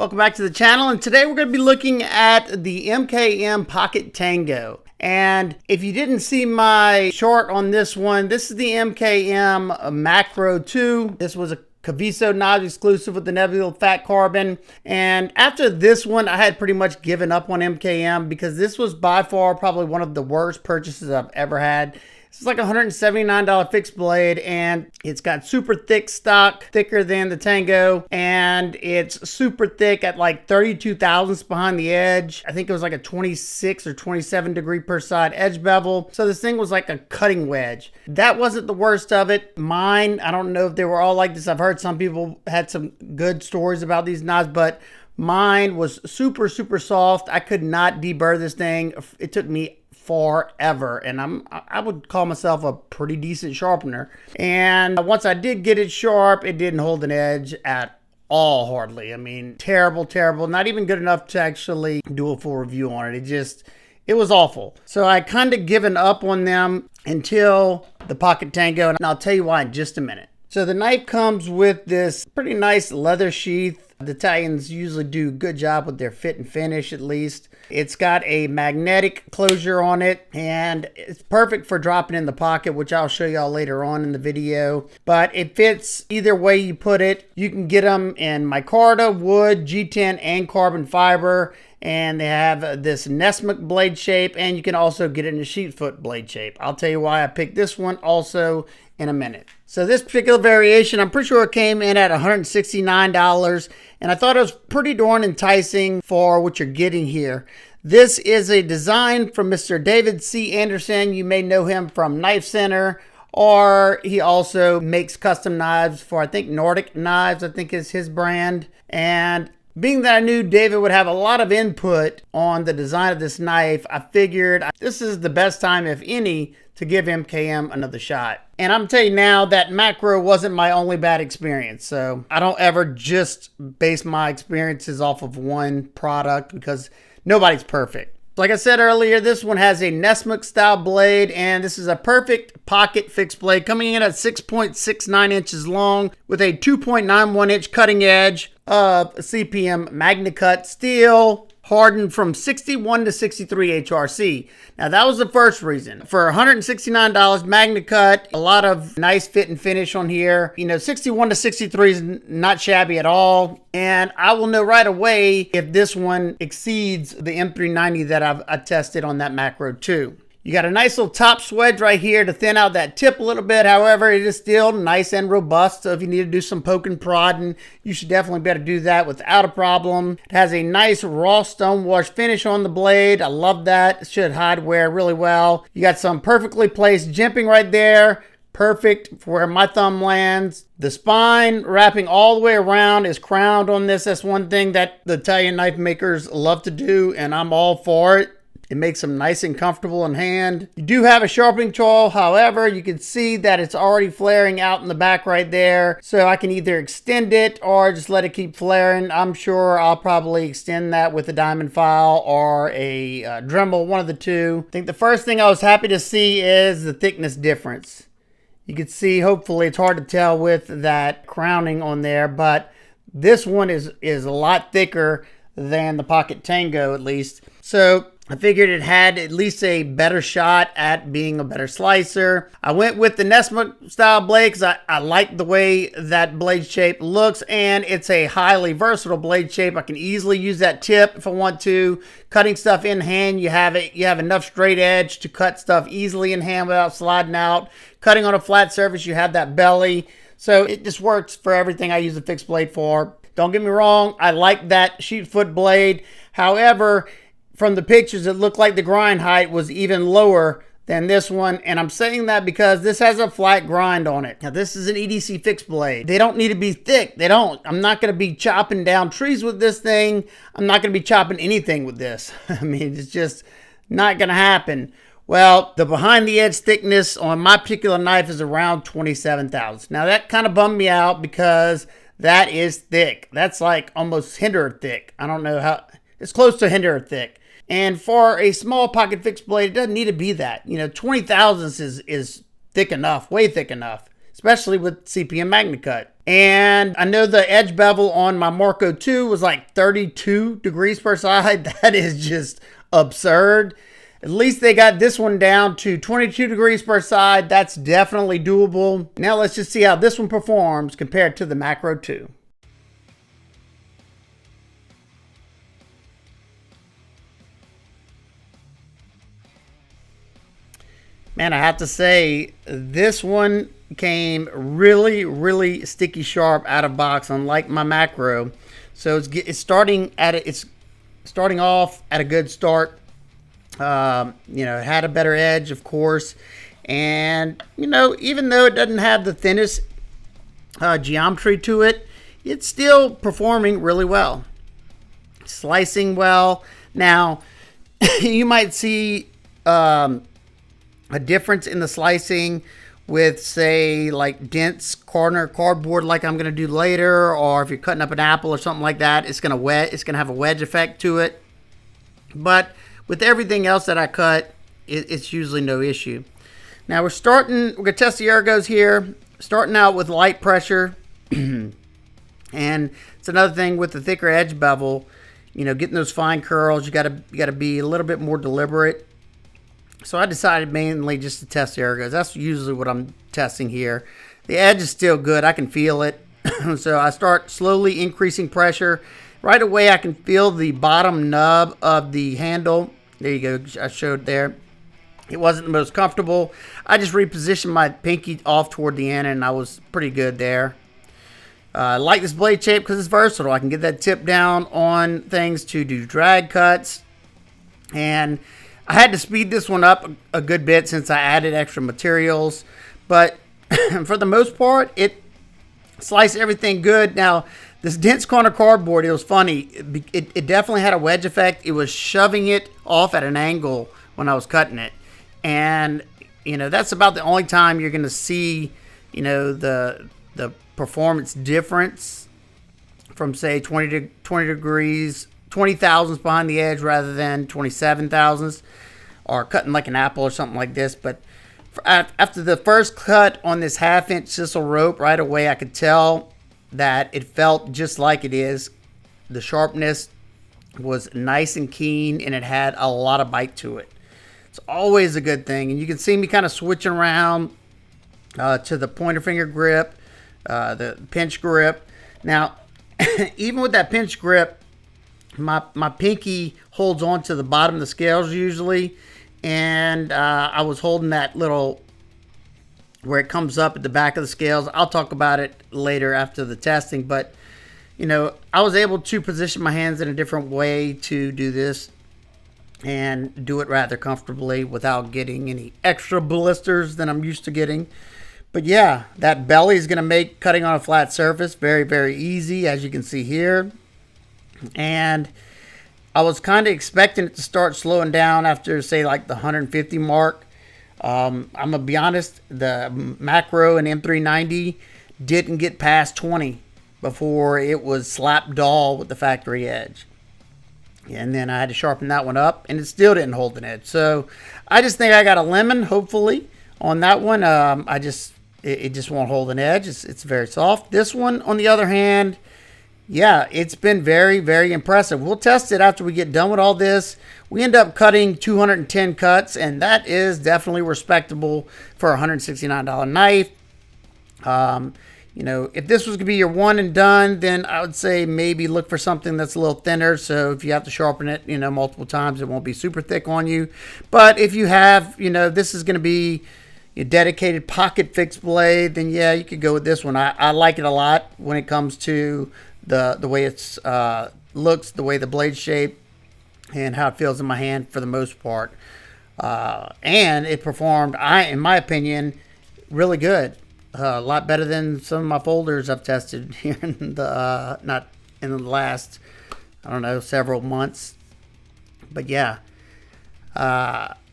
Welcome back to the channel, and today we're going to be looking at the MKM Pocket Tango. And if you didn't see my short on this one, this is the MKM Macro 2. This was a Caviso knives exclusive with the Nebula Fat Carbon. And after this one, I had pretty much given up on MKM because this was by far probably one of the worst purchases I've ever had. It's like a $179 fixed blade, and it's got super thick stock, thicker than the Tango, and it's super thick at like 32 thousandths behind the edge. I think it was like a 26 or 27 degree per side edge bevel. So this thing was like a cutting wedge. That wasn't the worst of it. Mine, I don't know if they were all like this. I've heard some people had some good stories about these knives, but mine was super soft. I could not deburr this thing. It took me forever, and I would call myself a pretty decent sharpener. And once I did get it sharp, it didn't hold an edge at all, hardly. I mean, terrible. Not even good enough to actually do a full review on it. It was awful. So I kind of given up on them until the Pocket Tango, and I'll tell you why in just a minute. So the knife comes with this pretty nice leather sheath. The Italians usually do a good job with their fit and finish, at least. It's got a magnetic closure on it, and it's perfect for dropping in the pocket, which I'll show y'all later on in the video. But it fits either way you put it. You can get them in micarta, wood, G10, and carbon fiber. And they have this Nordsmith blade shape, and you can also get it in a sheet foot blade shape. I'll tell you why I picked this one also in a minute. So this particular variation, I'm pretty sure it came in at $169, and I thought it was pretty darn enticing for what you're getting here. This is a design from Mr. David C. Anderson. You may know him from Knife Center, or he also makes custom knives for, I think, Nordic Knives, I think is his brand. And being that I knew David would have a lot of input on the design of this knife, I figured this is the best time, if any, to give MKM another shot. And I'm telling you now that Macro wasn't my only bad experience. So I don't ever just base my experiences off of one product because nobody's perfect. Like I said earlier, this one has a Nordsmith style blade, and this is a perfect pocket fixed blade coming in at 6.69 inches long with a 2.91 inch cutting edge of CPM MagnaCut steel, hardened from 61 to 63 HRC. Now that was the first reason. For $169 MagnaCut, a lot of nice fit and finish on here. You know, 61 to 63 is not shabby at all. And I will know right away if this one exceeds the M390 that I've tested on that Macro 2. You got a nice little top swedge right here to thin out that tip a little bit. However, it is still nice and robust. So if you need to do some poke and prodding, you should definitely be able to do that without a problem. It has a nice raw stone wash finish on the blade. I love that. It should hide wear really well. You got some perfectly placed jimping right there. Perfect for where my thumb lands. The spine wrapping all the way around is crowned on this. That's one thing that the Italian knife makers love to do, and I'm all for it. It makes them nice and comfortable in hand. You do have a sharpening tool. However, you can see that it's already flaring out in the back right there. So I can either extend it or just let it keep flaring. I'm sure I'll probably extend that with a diamond file or a Dremel, one of the two. I think the first thing I was happy to see is the thickness difference. You can see, hopefully it's hard to tell with that crowning on there, but this one is a lot thicker than the Pocket Tango, at least. So I figured it had at least a better shot at being a better slicer. I went with the Nordsmith style blade because I like the way that blade shape looks, and it's a highly versatile blade shape. I can easily use that tip if I want to. Cutting stuff in hand, you have enough straight edge to cut stuff easily in hand without sliding out. Cutting on a flat surface, you have that belly. So it just works for everything I use a fixed blade for. Don't get me wrong, I like that sheet foot blade. However, from the pictures, it looked like the grind height was even lower than this one. And I'm saying that because this has a flat grind on it. Now, this is an EDC fixed blade. They don't need to be thick. They don't. I'm not going to be chopping down trees with this thing. I'm not going to be chopping anything with this. I mean, it's just not going to happen. Well, the behind the edge thickness on my particular knife is around 27 thousandths. Now, that kind of bummed me out because that is thick. That's like almost Hinderer thick. I don't know how. It's close to Hinderer thick. And for a small pocket fixed blade, it doesn't need to be that. You know, 20 thousandths is thick enough, way thick enough, especially with CPM MagnaCut. And I know the edge bevel on my Marco 2 was like 32 degrees per side. That is just absurd. At least they got this one down to 22 degrees per side. That's definitely doable. Now let's just see how this one performs compared to the Macro 2. Man, I have to say, this one came really sticky sharp out of box, unlike my Macro. So it's starting off at a good start. You know, it had a better edge, of course, and you know, even though it doesn't have the thinnest geometry to it, it's still performing really well, slicing well. Now, you might see a difference in the slicing with, say, like dense corner cardboard like I'm going to do later, or if you're cutting up an apple or something like that, it's going to have a wedge effect to it. But with everything else that I cut, it's usually no issue. Now we're going to test the ergos here, starting out with light pressure. And it's another thing with the thicker edge bevel, you know, getting those fine curls, you got to be a little bit more deliberate. So I decided mainly just to test the ergos. That's usually what I'm testing here. The edge is still good. I can feel it. So I start slowly increasing pressure. Right away I can feel the bottom nub of the handle. There you go. I showed there. It wasn't the most comfortable. I just repositioned my pinky off toward the end and I was pretty good there. I like this blade shape because it's versatile. I can get that tip down on things to do drag cuts. And I had to speed this one up a good bit since I added extra materials, but for the most part, it sliced everything good. Now, this dense corner cardboard, it was funny. It definitely had a wedge effect. It was shoving it off at an angle when I was cutting it. And, you know, that's about the only time you're going to see, you know, the performance difference from, say, 20 degrees, 20 thousandths behind the edge rather than 27 thousandths, or cutting like an apple or something like this. But after the first cut on this 1/2-inch sisal rope, right away I could tell that it felt just like it is. The sharpness was nice and keen, and it had a lot of bite to it. It's always a good thing. And you can see me kind of switching around to the pointer finger grip, the pinch grip. Now, even with that pinch grip, my pinky holds on to the bottom of the scales usually, and I was holding that little where it comes up at the back of the scales. I'll talk about it later after the testing, but you know, I was able to position my hands in a different way to do this and do it rather comfortably without getting any extra blisters than I'm used to getting. But yeah, that belly is going to make cutting on a flat surface very easy, as you can see here. And I was kind of expecting it to start slowing down after, say, like the 150 mark. I'm going to be honest, the Macro and M390 didn't get past 20 before it was slap dull with the factory edge. And then I had to sharpen that one up, and it still didn't hold an edge. So I just think I got a lemon, hopefully, on that one. It just won't hold an edge. It's very soft. This one, on the other hand, yeah, it's been very impressive. We'll test it after we get done with all this. We end up cutting 210 cuts, and that is definitely respectable for a $169 knife. You know, if this was going to be your one and done, then I would say maybe look for something that's a little thinner. So if you have to sharpen it, you know, multiple times, it won't be super thick on you. But if you have, you know, this is going to be a dedicated pocket fixed blade, then yeah, you could go with this one. I like it a lot when it comes to the way it's looks, the way the blade shape, and how it feels in my hand for the most part. And it performed, in my opinion, really good. A lot better than some of my folders I've tested here in the not in the last, I don't know, several months. But yeah,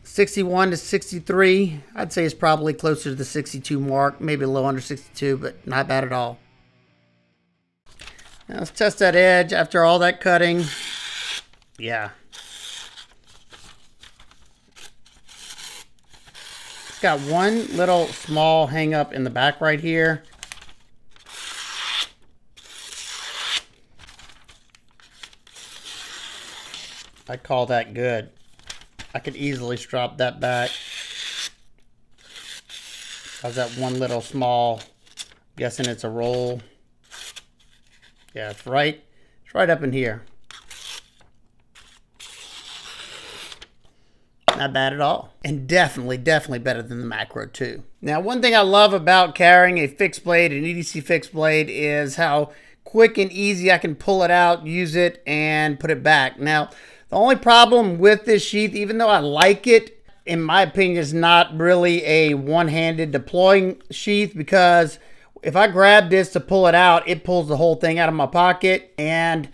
61 to 63, I'd say is probably closer to the 62 mark, maybe a little under 62, but not bad at all. Now let's test that edge after all that cutting. Yeah. It's got one little small hang up in the back right here. I call that good. I could easily strap that back. How's that one little small, guessing it's a roll. Yeah, it's right up in here. Not bad at all. And definitely better than the Macro 2. Now, one thing I love about carrying a fixed blade, an EDC fixed blade, is how quick and easy I can pull it out, use it, and put it back. Now, the only problem with this sheath, even though I like it, in my opinion, is not really a one-handed deploying sheath, because if I grab this to pull it out, it pulls the whole thing out of my pocket, and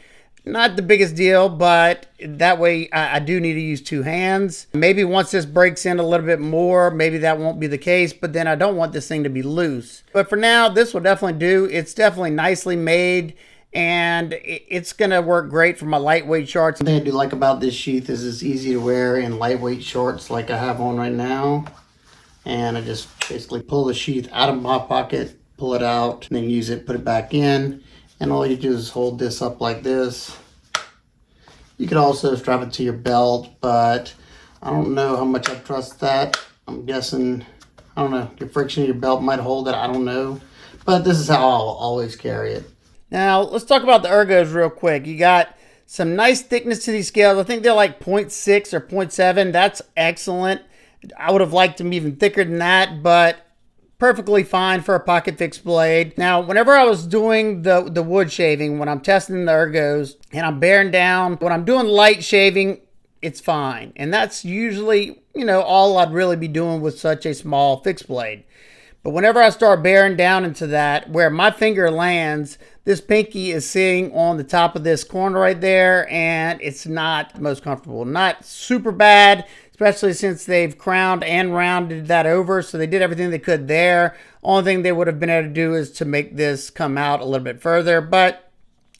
not the biggest deal, but that way I do need to use two hands. Maybe once this breaks in a little bit more, maybe that won't be the case, but then I don't want this thing to be loose. But for now, this will definitely do. It's definitely nicely made, and it's gonna work great for my lightweight shorts. The thing I do like about this sheath is it's easy to wear in lightweight shorts like I have on right now. And I just basically pull the sheath out of my pocket, pull it out, and then use it, put it back in. And all you do is hold this up like this. You could also strap it to your belt, but I don't know how much I trust that. I'm guessing, I don't know, your friction in your belt might hold it, I don't know. But this is how I'll always carry it. Now, let's talk about the ergos real quick. You got some nice thickness to these scales. I think they're like 0.6 or 0.7. That's excellent. I would have liked them even thicker than that, but perfectly fine for a pocket fixed blade. Now, whenever I was doing the wood shaving, when I'm testing the ergos and I'm bearing down, when I'm doing light shaving, it's fine. And that's usually, you know, all I'd really be doing with such a small fixed blade. But whenever I start bearing down into that, where my finger lands, this pinky is sitting on the top of this corner right there, and it's not the most comfortable. Not super bad, especially since they've crowned and rounded that over, so they did everything they could there. Only thing they would have been able to do is to make this come out a little bit further, but,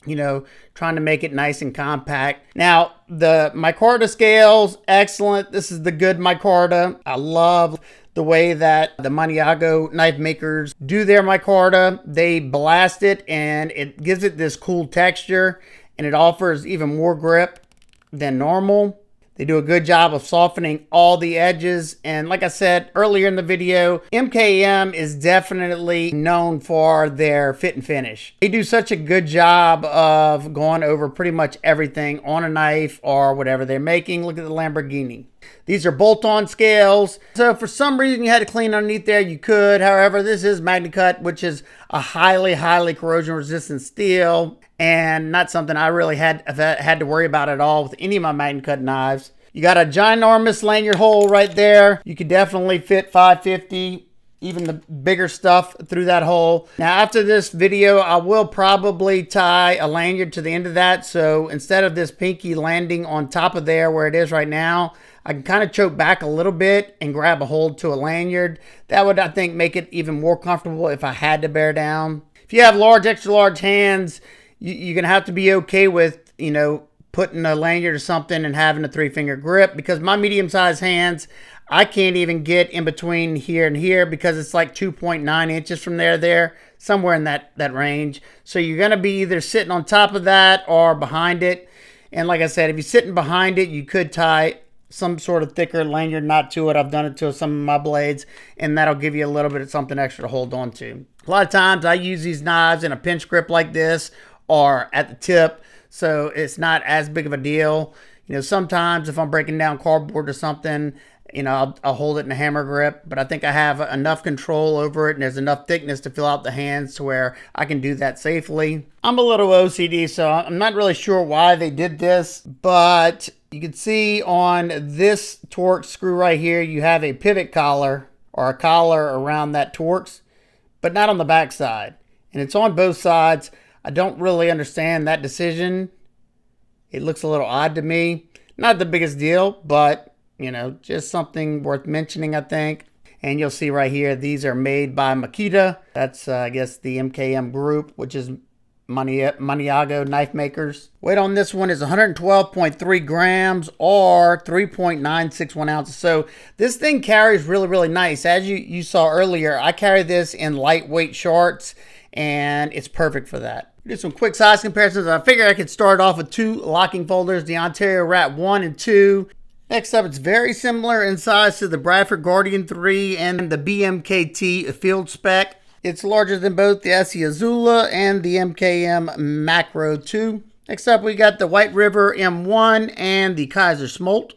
you know, trying to make it nice and compact. Now, the micarta scales, excellent. This is the good micarta. I love the way that the Maniago knife makers do their micarta. They blast it and it gives it this cool texture, and it offers even more grip than normal. They do a good job of softening all the edges. And like I said earlier in the video, MKM is definitely known for their fit and finish. They do such a good job of going over pretty much everything on a knife or whatever they're making. Look at the Lamborghini. These are bolt-on scales. So if for some reason you had to clean underneath there, you could. However, this is MagnaCut, which is a highly corrosion resistant steel, and not something I really had to worry about at all with any of my MagnaCut knives. You got a ginormous lanyard hole right there. You could definitely fit 550, even the bigger stuff through that hole. Now, after this video, I will probably tie a lanyard to the end of that. So instead of this pinky landing on top of there where it is right now, I can kind of choke back a little bit and grab a hold to a lanyard. That would, I think, make it even more comfortable if I had to bear down. If you have large, extra large hands, you're going to have to be okay with, you know, putting a lanyard or something and having a 3-finger grip, because my medium-sized hands, I can't even get in between here and here because it's like 2.9 inches from there, somewhere in that range. So you're going to be either sitting on top of that or behind it. And like I said, if you're sitting behind it, you could tie some sort of thicker lanyard knot to it. I've done it to some of my blades, and that'll give you a little bit of something extra to hold on to. A lot of times I use these knives in a pinch grip like this or at the tip, so it's not as big of a deal. You know, sometimes if I'm breaking down cardboard or something, you know, I'll hold it in a hammer grip, but I think I have enough control over it and there's enough thickness to fill out the hands to where I can do that safely. I'm a little OCD, so I'm not really sure why they did this, but you can see on this Torx screw right here, you have a pivot collar or a collar around that Torx, but not on the back side. And it's on both sides. I don't really understand that decision. It looks a little odd to me. Not the biggest deal, but you know, just something worth mentioning, I think. And you'll see right here, these are made by Makita. That's, I guess, the MKM group, which is Maniago knife makers. Weight on this one is 112.3 grams or 3.961 ounces. So this thing carries really, really nice. As you saw earlier, I carry this in lightweight shorts, and it's perfect for that. Do some quick size comparisons. I figured I could start off with 2 locking folders, the Ontario Rat 1 and 2. Next up, it's very similar in size to the Bradford Guardian 3 and the BMKT field spec. It's larger than both the SE Azula and the MKM Macro 2. Next up, we got the White River M1 and the Kaiser Smolt.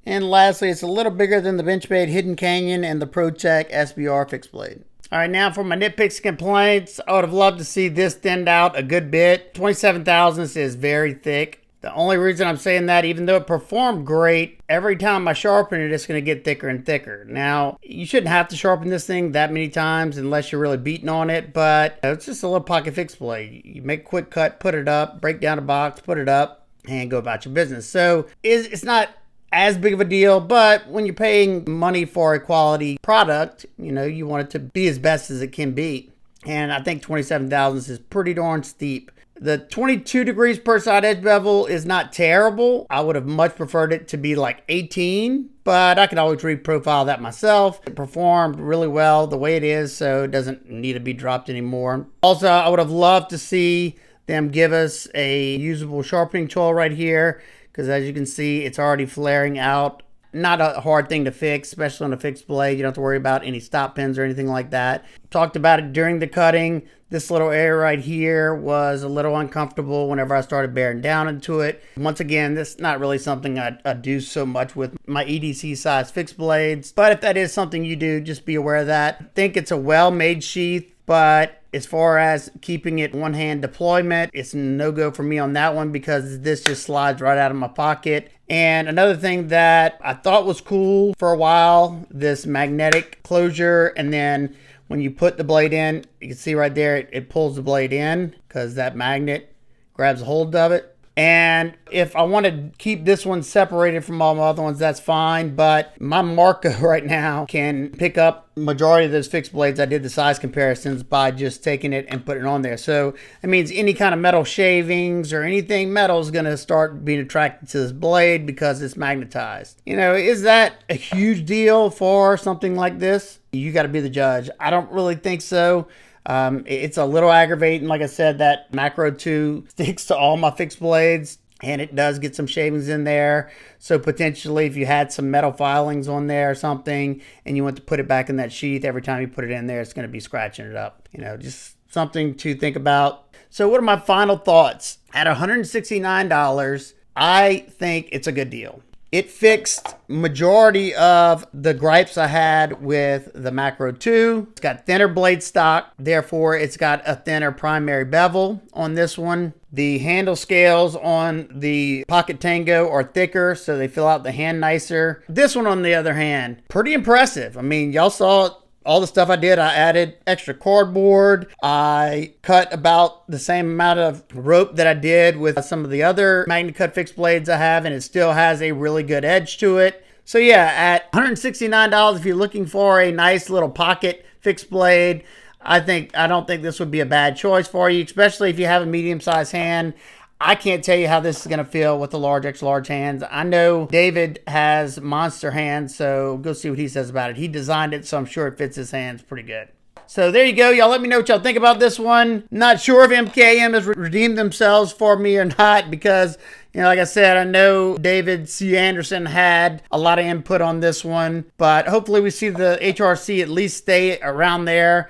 And lastly, it's a little bigger than the Benchmade Hidden Canyon and the ProTech SBR fixed blade. All right, now for my nitpicks and complaints, I would have loved to see this thinned out a good bit. 27 thousandths is very thick. The only reason I'm saying that, even though it performed great, every time I sharpen it, it's going to get thicker and thicker. Now, you shouldn't have to sharpen this thing that many times unless you're really beating on it, but it's just a little pocket fixed blade. You make a quick cut, put it up, break down a box, put it up, and go about your business. So it's not as big of a deal, but when you're paying money for a quality product, you want it to be as best as it can be. And I think 27 thousandths is pretty darn steep. The 22 degrees per side edge bevel is not terrible. I would have much preferred it to be like 18, but I could always reprofile that myself. It performed really well the way it is, so it doesn't need to be dropped anymore. Also, I would have loved to see them give us a usable sharpening tool right here, because as you can see, it's already flaring out. Not a hard thing to fix, especially on a fixed blade. You don't have to worry about any stop pins or anything like that. Talked about it during the cutting. This little area right here was a little uncomfortable whenever I started bearing down into it. Once again, this is not really something I do so much with my EDC size fixed blades. But if that is something you do, just be aware of that. I think it's a well-made sheath, but as far as keeping it one-hand deployment, it's a no-go for me on that one because this just slides right out of my pocket. And another thing that I thought was cool for a while, this magnetic closure, and then when you put the blade in, you can see right there, it pulls the blade in because that magnet grabs a hold of it. And if I want to keep this one separated from all my other ones, that's fine. But my Marco right now can pick up majority of those fixed blades. I did the size comparisons by just taking it and putting it on there. So it means any kind of metal shavings or anything metal is going to start being attracted to this blade because it's magnetized. Is that a huge deal for something like this? You got to be the judge. I don't really think so. It's a little aggravating. Like I said, that Macro 2 sticks to all my fixed blades, and it does get some shavings in there. So potentially if you had some metal filings on there or something and you want to put it back in that sheath, every time you put it in there, it's going to be scratching it up. Just something to think about. So what are my final thoughts? At $169, I think it's a good deal. It fixed majority of the gripes I had with the Macro 2. It's got thinner blade stock, therefore it's got a thinner primary bevel on this one. The handle scales on the Pocket Tango are thicker, so they fill out the hand nicer. This one, on the other hand, pretty impressive. I mean, y'all saw all the stuff I did. I added extra cardboard. I cut about the same amount of rope that I did with some of the other MagnaCut fixed blades I have, and it still has a really good edge to it. So yeah, at $169, if you're looking for a nice little pocket fixed blade, I don't think this would be a bad choice for you, especially if you have a medium-sized hand. I can't tell you how this is going to feel with the large X large hands. I know David has monster hands, so go see what he says about it. He designed it, so I'm sure it fits his hands pretty good. So there you go. Y'all let me know what y'all think about this one. Not sure if MKM has redeemed themselves for me or not because, like I said, I know David C. Anderson had a lot of input on this one, but hopefully we see the HRC at least stay around there.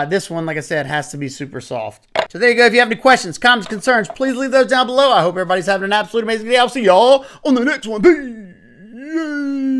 This one, like I said, has to be super soft. So there you go. If you have any questions, comments, concerns, please leave those down below. I hope everybody's having an absolute amazing day. I'll see y'all on the next one. Peace.